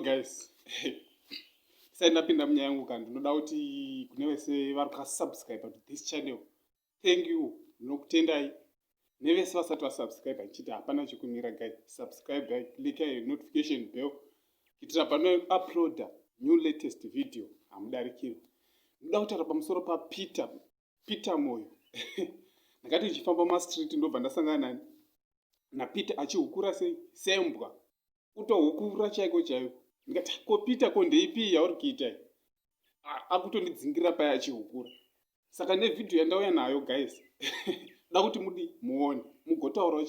guys. Sign up in the Mnyangu and no doubt you never say subscribe to this channel. Thank you. Nokutendai. Never saw such a subscribe and chita hapana chikumira guys. Subscribe guys. Click your notification bell. Kitira pano upload new latest video. Amudarikira. Ndautaura pamusoro pa Peter Moyo. Nakati ndichifamba ma street ndobva ndasangana na Peter achihukura sembwa. Utohukura chaiko chaiko. Ndikati ko Peter ko ndeipi yauri kuita. Akutondidzingira paya achihukura. Saka ne video yandauya nayo guys. Da kuti muone mugotaura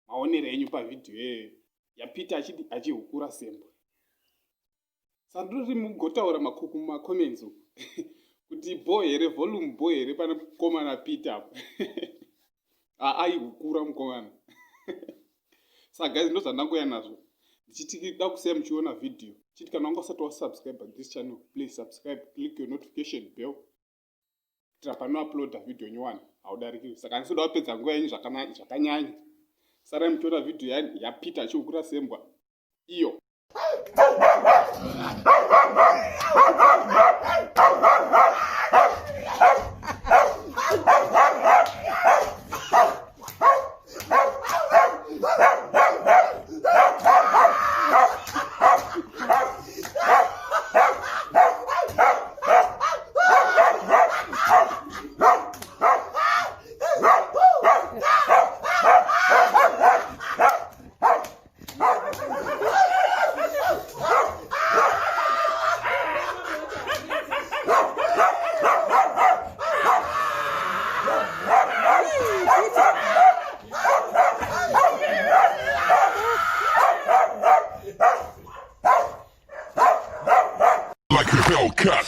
maonero enyu pa video ya Peter achihukura sembwa. Sanduri mugotaura makuku ma comments. Kuti boy here volume boy here pana komana Peter. Aihukura mukomana. Saka guys ndo zvandangoya nazvo. Ndichiti da kusiya muchiona video. Chiti kana ungasati wasubscribe to this channel, please subscribe, click your notification bell. Kitira pano upload video nyowani haudariki. Saka nsoda wapedza nguva yenyu zvakanyanya. Sarai muchiona video ya Peter achihukura sembwa. Iyo. Like a Hellcat.